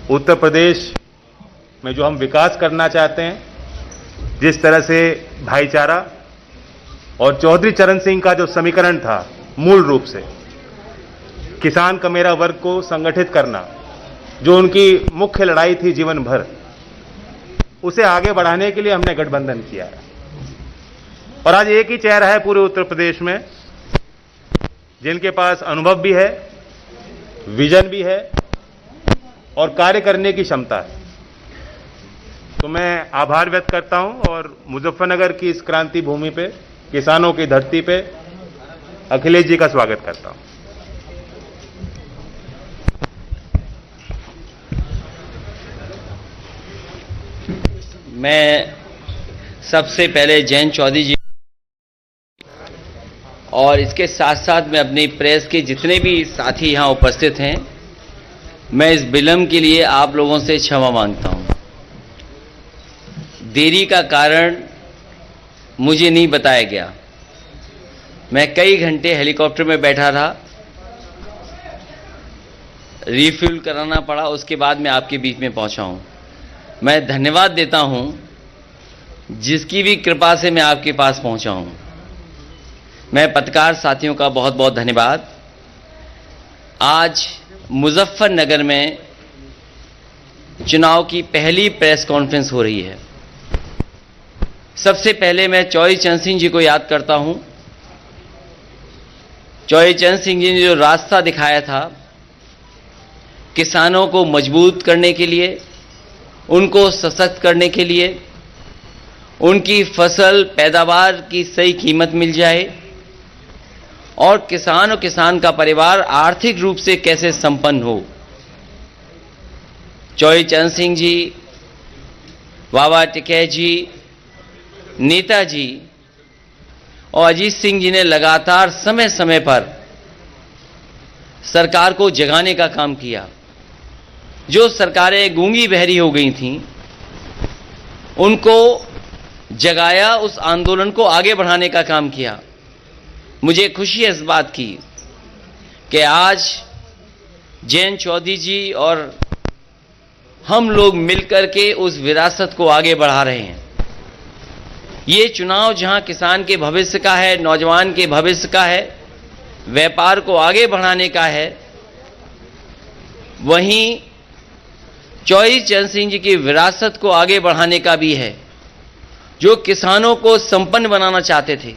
उत्तर प्रदेश में जो हम विकास करना चाहते हैं, जिस तरह से भाईचारा और चौधरी चरण सिंह का जो समीकरण था, मूल रूप से किसान का मेरा वर्ग को संगठित करना, जो उनकी मुख्य लड़ाई थी जीवन भर, उसे आगे बढ़ाने के लिए हमने गठबंधन किया है। और आज एक ही चेहरा है पूरे उत्तर प्रदेश में जिनके पास अनुभव भी है, विजन भी है और कार्य करने की क्षमता है। तो मैं आभार व्यक्त करता हूं और मुजफ्फरनगर की इस क्रांति भूमि पे, किसानों की धरती पे अखिलेश जी का स्वागत करता हूं। मैं सबसे पहले जयंत चौधरी जी और इसके साथ साथ मैं अपनी प्रेस के जितने भी साथी यहाँ उपस्थित हैं, मैं इस विलंब के लिए आप लोगों से क्षमा मांगता हूँ। देरी का कारण मुझे नहीं बताया गया। मैं कई घंटे हेलीकॉप्टर में बैठा रहा, रिफ्यूल कराना पड़ा, उसके बाद मैं आपके बीच में पहुंचा हूं। मैं धन्यवाद देता हूं जिसकी भी कृपा से मैं आपके पास पहुंचा हूं। मैं पत्रकार साथियों का बहुत बहुत धन्यवाद। आज मुजफ्फरनगर में चुनाव की पहली प्रेस कॉन्फ्रेंस हो रही है। सबसे पहले मैं चौधरी चरण सिंह जी को याद करता हूं। चौधरी चरण सिंह जी ने जो रास्ता दिखाया था किसानों को मजबूत करने के लिए, उनको सशक्त करने के लिए, उनकी फसल पैदावार की सही कीमत मिल जाए और किसान का परिवार आर्थिक रूप से कैसे संपन्न हो। चौधरी चरण सिंह जी, बाबा टिकैत जी, नेताजी और अजीत सिंह जी ने लगातार समय समय पर सरकार को जगाने का काम किया। जो सरकारें गूंगी बहरी हो गई थीं, उनको जगाया, उस आंदोलन को आगे बढ़ाने का काम किया। मुझे खुशी है इस बात की कि आज जयंत चौधरी जी और हम लोग मिलकर के उस विरासत को आगे बढ़ा रहे हैं। ये चुनाव जहां किसान के भविष्य का है, नौजवान के भविष्य का है, व्यापार को आगे बढ़ाने का है, वहीं चौधरी चरण सिंह जी की विरासत को आगे बढ़ाने का भी है, जो किसानों को संपन्न बनाना चाहते थे।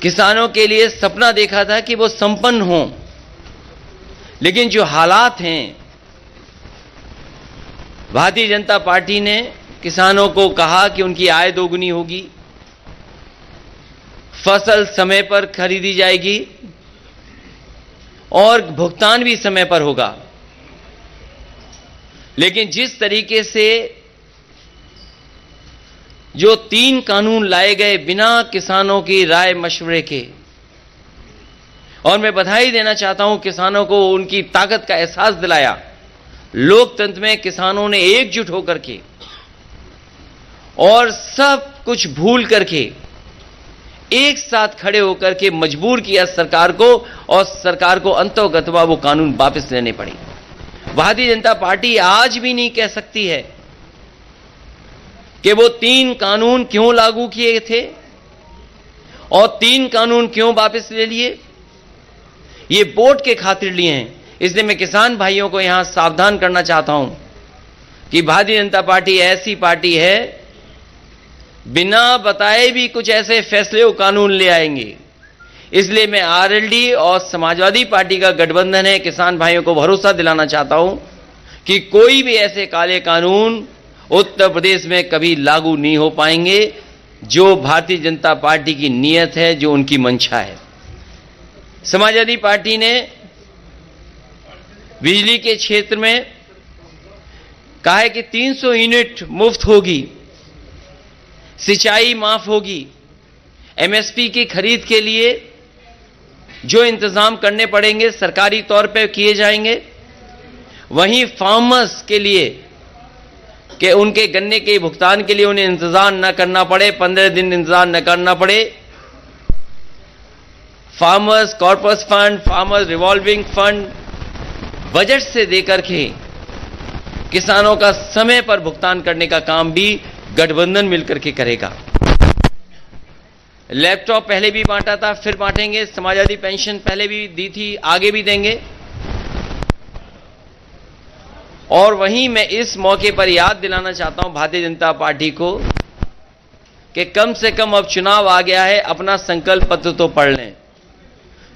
किसानों के लिए सपना देखा था कि वो संपन्न हों, लेकिन जो हालात हैं, भारतीय जनता पार्टी ने किसानों को कहा कि उनकी आय दोगुनी होगी, फसल समय पर खरीदी जाएगी और भुगतान भी समय पर होगा। लेकिन जिस तरीके से जो 3 कानून लाए गए बिना किसानों की राय मशवरे के, और मैं बधाई देना चाहता हूं किसानों को, उनकी ताकत का एहसास दिलाया। लोकतंत्र में किसानों ने एकजुट होकर के और सब कुछ भूल करके एक साथ खड़े होकर के मजबूर किया सरकार को, और सरकार को अंततः वो कानून वापस लेने पड़े। भारतीय जनता पार्टी आज भी नहीं कह सकती है कि वो 3 कानून क्यों लागू किए थे और 3 कानून क्यों वापस ले लिए। ये वोट के खातिर लिए हैं। इसलिए मैं किसान भाइयों को यहां सावधान करना चाहता हूं कि भारतीय जनता पार्टी ऐसी पार्टी है, बिना बताए भी कुछ ऐसे फैसले और कानून ले आएंगे। इसलिए मैं आरएलडी और समाजवादी पार्टी का गठबंधन है, किसान भाइयों को भरोसा दिलाना चाहता हूं कि कोई भी ऐसे काले कानून उत्तर प्रदेश में कभी लागू नहीं हो पाएंगे, जो भारतीय जनता पार्टी की नीयत है, जो उनकी मंशा है। समाजवादी पार्टी ने बिजली के क्षेत्र में कहा है कि 300 यूनिट मुफ्त होगी, सिंचाई माफ होगी, एमएसपी की खरीद के लिए जो इंतजाम करने पड़ेंगे सरकारी तौर पे किए जाएंगे। वहीं फार्मर्स के लिए कि उनके गन्ने के भुगतान के लिए उन्हें इंतजार न करना पड़े, 15 दिन इंतजार न करना पड़े। Farmers corpus fund, farmers revolving fund budget से देकर के किसानों का समय पर भुगतान करने का काम भी गठबंधन मिलकर के करेगा। लैपटॉप पहले भी बांटा था, फिर बांटेंगे। समाजवादी पेंशन पहले भी दी थी, आगे भी देंगे। और वहीं मैं इस मौके पर याद दिलाना चाहता हूं भारतीय जनता पार्टी को कि कम से कम अब चुनाव आ गया है, अपना संकल्प पत्र तो पढ़ लें।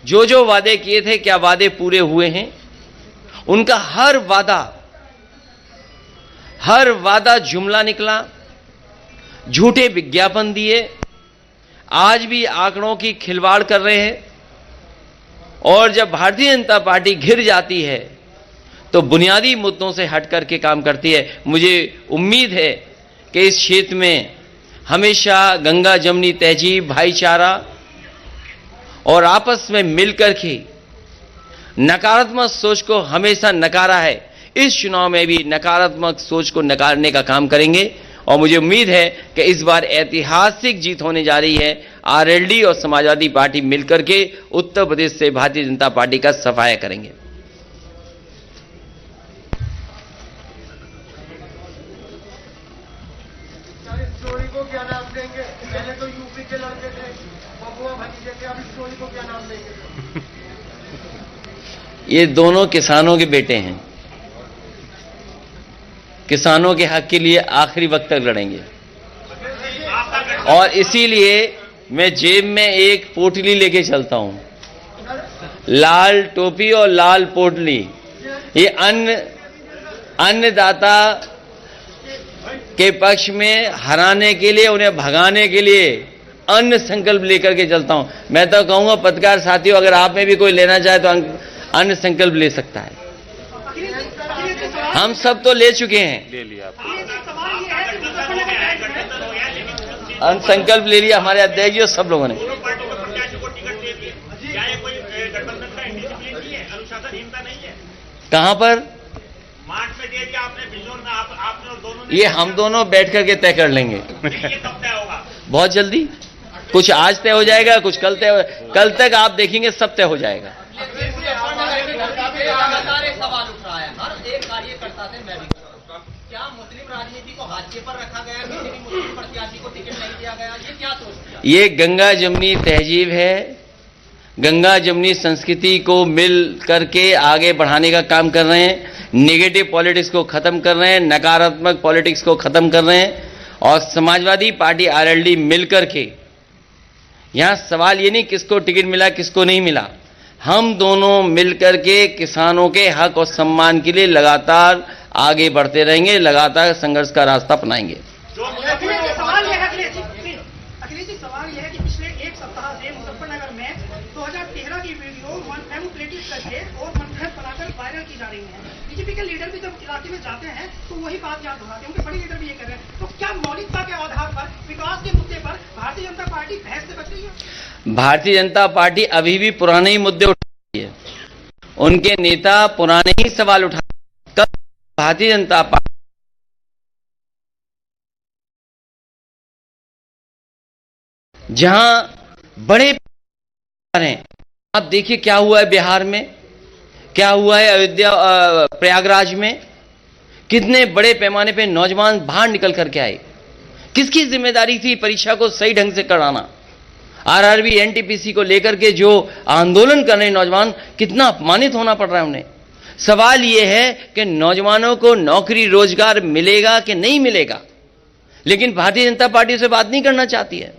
जो जो वादे किए थे, क्या वादे पूरे हुए हैं? उनका हर वादा जुमला निकला, झूठे विज्ञापन दिए, आज भी आंकड़ों की खिलवाड़ कर रहे हैं। और जब भारतीय जनता पार्टी घिर जाती है तो बुनियादी मुद्दों से हट करके काम करती है। मुझे उम्मीद है कि इस क्षेत्र में हमेशा गंगा जमुनी तहजीब, भाईचारा और आपस में मिलकर के नकारात्मक सोच को हमेशा नकारा है। इस चुनाव में भी नकारात्मक सोच को नकारने का काम करेंगे और मुझे उम्मीद है कि इस बार ऐतिहासिक जीत होने जा रही है। आरएलडी और समाजवादी पार्टी मिलकर के उत्तर प्रदेश से भारतीय जनता पार्टी का सफाया करेंगे। स्टोरी को क्या नाम देंगे? पहले तो यूपी के लड़के थे, बबुआ भतीजे थे, अब स्टोरी को क्या नाम देंगे? ये दोनों किसानों के बेटे हैं, किसानों के हक के लिए आखिरी वक्त तक लड़ेंगे। और इसीलिए मैं जेब में एक पोटली लेके चलता हूं, लाल टोपी और लाल पोटली। ये अन्नदाता के पक्ष में हराने के लिए, उन्हें भगाने के लिए अन्न संकल्प लेकर के चलता हूं। मैं तो कहूंगा पत्रकार साथियों, अगर आप में भी कोई लेना चाहे तो अन्न संकल्प ले सकता है। हम सब तो ले चुके हैं, ले लिया आप। अन्न संकल्प ले लिया हमारे अध्यक्ष जी और सब लोगों ने। कहां पर? मार्च में दे दिया आपने, बिजनौर में आपने और दोनों ने। ये हम दोनों बैठ करके तय कर लेंगे। ये कब तय होगा? बहुत जल्दी। कुछ आज तय हो जाएगा, कुछ कल कल तक आप देखेंगे सब तय हो जाएगा। लगातार एक सवाल उठ रहा है, हर एक कार्यकर्ता से मैं भी क्या मुस्लिम राजनीति को हाशिए पर रखा गया? किसी भी मुस्लिम प्रत्याशी को टिकट नहीं दिया गया, ये क्या सोचते हैं? ये गंगा जमुनी तहजीब है, गंगा जमुनी संस्कृति को मिल करके आगे बढ़ाने का काम कर रहे हैं। नेगेटिव पॉलिटिक्स को खत्म कर रहे हैं, नकारात्मक पॉलिटिक्स को खत्म कर रहे हैं। और समाजवादी पार्टी आरएलडी मिलकर के, यहां सवाल ये नहीं किसको टिकट मिला किसको नहीं मिला, हम दोनों मिलकर के किसानों के हक और सम्मान के लिए लगातार आगे बढ़ते रहेंगे, लगातार संघर्ष का रास्ता अपनाएंगे। सवाल यह है अखिलेश जी, सवाल यह है कि पिछले एक सप्ताह से मुजफ्फरनगर में 2013 की वीडियो मैनिपुलेटिव करके और मनगढ़ंत बनाकर वायरल की जा रही है। बीजेपी के लीडर भी जब इलाके में जाते हैं तो वही बात याद दोहराते हैं, उनके बड़े लीडर भी ये कर रहे हैं। तो क्या मौलिकता के आधार पर विकास के मुद्दे पर भारतीय जनता पार्टी बहस से बच रही है? भारतीय जनता पार्टी अभी भी पुराने ही मुद्दे उठा रही है, उनके नेता पुराने ही सवाल उठा रहे हैं। भारतीय जनता पार्टी जहां बड़े हैं, आप देखिए क्या हुआ है बिहार में, क्या हुआ है अयोध्या प्रयागराज में, कितने बड़े पैमाने पे नौजवान बाहर निकल करके आए। किसकी जिम्मेदारी थी परीक्षा को सही ढंग से कराना? आरआरबी एनटीपीसी को लेकर के जो आंदोलन कर रहे नौजवान, कितना अपमानित होना पड़ रहा है उन्हें। सवाल यह है कि नौजवानों को नौकरी रोजगार मिलेगा कि नहीं मिलेगा, लेकिन भारतीय जनता पार्टी से बात नहीं करना चाहती है।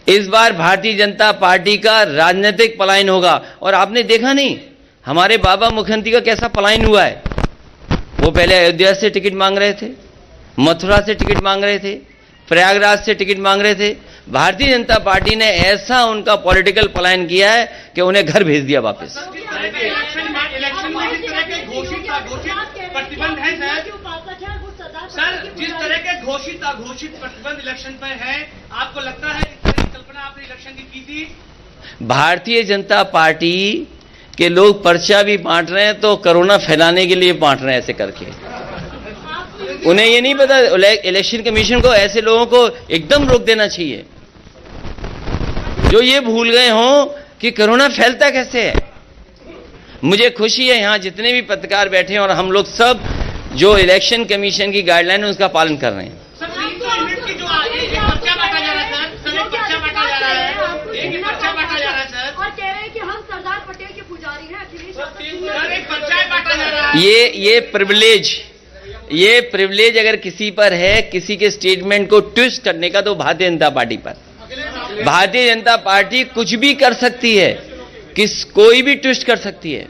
इस बार भारतीय जनता पार्टी का राजनीतिक पलायन होगा। और आपने देखा नहीं हमारे बाबा मुख्यमंत्री का कैसा पलायन हुआ है। वो पहले अयोध्या से टिकट मांग रहे थे, मथुरा से टिकट मांग रहे थे, प्रयागराज से टिकट मांग रहे थे। भारतीय जनता पार्टी ने ऐसा उनका पॉलिटिकल पलायन किया है कि उन्हें घर भेज दिया वापस। इलेक्शन में जिस तरह के घोषित प्रतिबंध है सर, जिस तरह के घोषित अघोषित प्रतिबंध इलेक्शन पर है, आपको लगता है इस तरह की कल्पना आपने इलेक्शन की थी? भारतीय जनता पार्टी के लोग पर्चा भी बांट रहे हैं तो कोरोना फैलाने के लिए बांट रहे हैं ऐसे करके। उन्हें ये नहीं पता इलेक्शन कमीशन को ऐसे लोगों को एकदम रोक देना चाहिए। जो ये भूल गए हों कि कोरोना फैलता कैसे है। मुझे खुशी है यहाँ जितने भी पत्रकार बैठे हैं और हम लोग सब जो इलेक्शन कमीशन की गाइडलाइन है उसका पालन कर रहे हैं। सर 300 यूनिट की जो एक पर्चा बांटा जा रहा है सर, एक पर्चा बांटा जा रहा है, एक पर्चा बांटा जा रहा है सर, और कह रहे हैं कि हम सरदार पटेल के पुजारी हैं। अखिलेश सर एक पर्चा बांटा जा रहा है। ये प्रिविलेज अगर किसी पर है, किसी के स्टेटमेंट को ट्विस्ट करने का, तो भारतीय जनता पार्टी पर। भारतीय जनता पार्टी कुछ भी कर सकती है, कोई भी ट्विस्ट कर सकती है।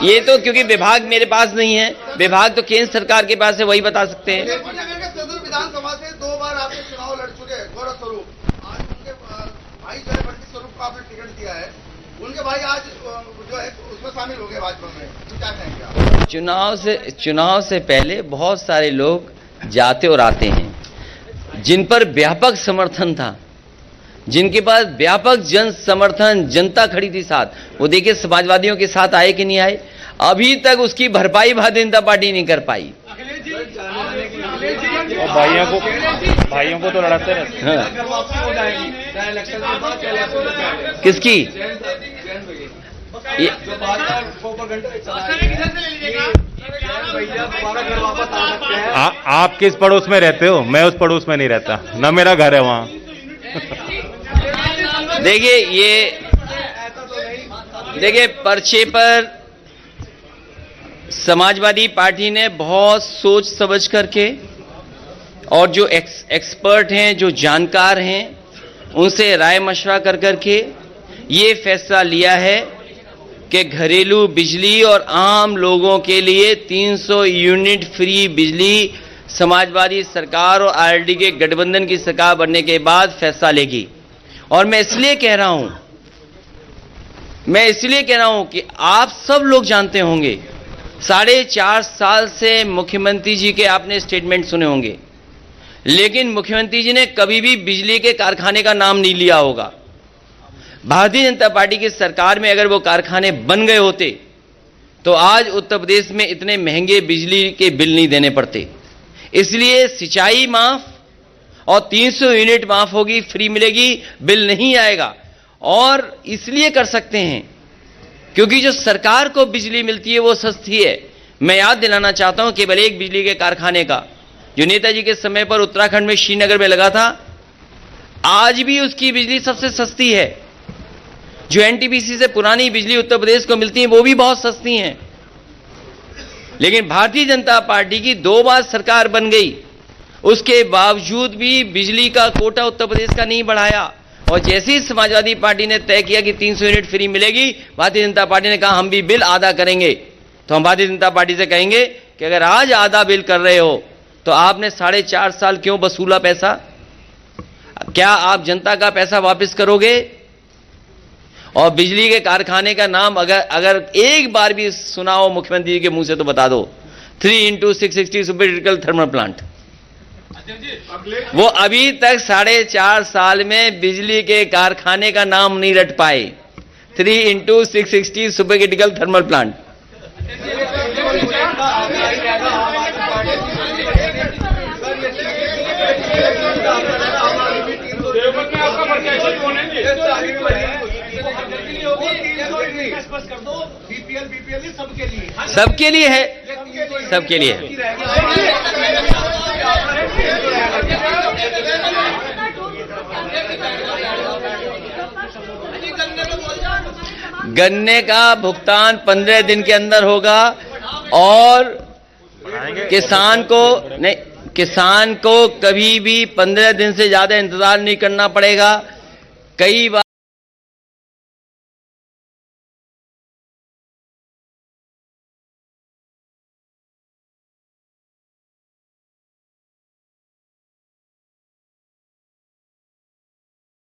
ये तो क्योंकि विभाग मेरे पास नहीं है, विभाग तो केंद्र सरकार के पास है, वही बता सकते हैं। विधानसभा से 2 बार आपने चुनाव लड़ चुके हैं, गौरव स्वरूप। आज उनके भाई जो है बंटी स्वरूप को आपने टिकट दिया है, उनके भाई आज जो है उसमें शामिल हो गए भाजपा में, तो क्या कहेंगे आप? चुनाव से पहले बहुत सारे लोग जाते और आते हैं जिन पर व्यापक समर्थन था, जिनके पास व्यापक जन समर्थन, जनता खड़ी थी साथ। वो देखिए समाजवादियों के साथ आए कि नहीं आए, अभी तक उसकी भरपाई भारतीय जनता पार्टी नहीं कर पाई। और भाइयों को तो लड़ाते रहते हैं। किसकी? आप किस पड़ोस में रहते हो? मैं उस पड़ोस में नहीं रहता, ना मेरा घर है वहां। देखिए पर्चे पर समाजवादी पार्टी ने बहुत सोच समझ करके और जो एक्सपर्ट हैं, जो जानकार हैं, उनसे राय मशवरा कर करके ये फैसला लिया है कि घरेलू बिजली और आम लोगों के लिए 300 यूनिट फ्री बिजली समाजवादी सरकार और आरएलडी के गठबंधन की सरकार बनने के बाद फैसला लेगी। और मैं इसलिए कह रहा हूं कि आप सब लोग जानते होंगे, 4.5 साल से मुख्यमंत्री जी के आपने स्टेटमेंट सुने होंगे, लेकिन मुख्यमंत्री जी ने कभी भी बिजली के कारखाने का नाम नहीं लिया होगा। भारतीय जनता पार्टी की सरकार में अगर वो कारखाने बन गए होते तो आज उत्तर प्रदेश में इतने महंगे बिजली के बिल नहीं देने पड़ते। इसलिए सिंचाई माफ और 300 यूनिट माफ होगी, फ्री मिलेगी, बिल नहीं आएगा। और इसलिए कर सकते हैं क्योंकि जो सरकार को बिजली मिलती है वो सस्ती है। मैं याद दिलाना चाहता हूं केवल एक बिजली के कारखाने का, जो नेताजी के समय पर उत्तराखंड में श्रीनगर में लगा था, आज भी उसकी बिजली सबसे सस्ती है। जो एनटीपीसी से पुरानी बिजली उत्तर प्रदेश को मिलती है वो भी बहुत सस्ती हैं। लेकिन भारतीय जनता पार्टी की 2 बार सरकार बन गई, उसके बावजूद भी बिजली का कोटा उत्तर प्रदेश का नहीं बढ़ाया। और जैसे ही समाजवादी पार्टी ने तय किया कि 300 यूनिट फ्री मिलेगी, भारतीय जनता पार्टी ने कहा हम भी बिल आधा करेंगे। तो हम भारतीय जनता पार्टी से कहेंगे कि अगर आज आधा बिल कर रहे हो तो आपने 4.5 साल क्यों वसूला पैसा? क्या आप जनता का पैसा वापस करोगे? और बिजली के कारखाने का नाम अगर एक बार भी सुना हो मुख्यमंत्री जी के मुंह से तो बता दो, 3x660 super critical thermal plant. वो अभी तक 4.5 साल में बिजली के कारखाने का नाम नहीं रट पाए। 3x660 super critical thermal plant. सबके लिए है, सबके लिए है। गन्ने का भुगतान 15 दिन के अंदर होगा और किसान को कभी भी 15 दिन से ज्यादा इंतजार नहीं करना पड़ेगा। कई बार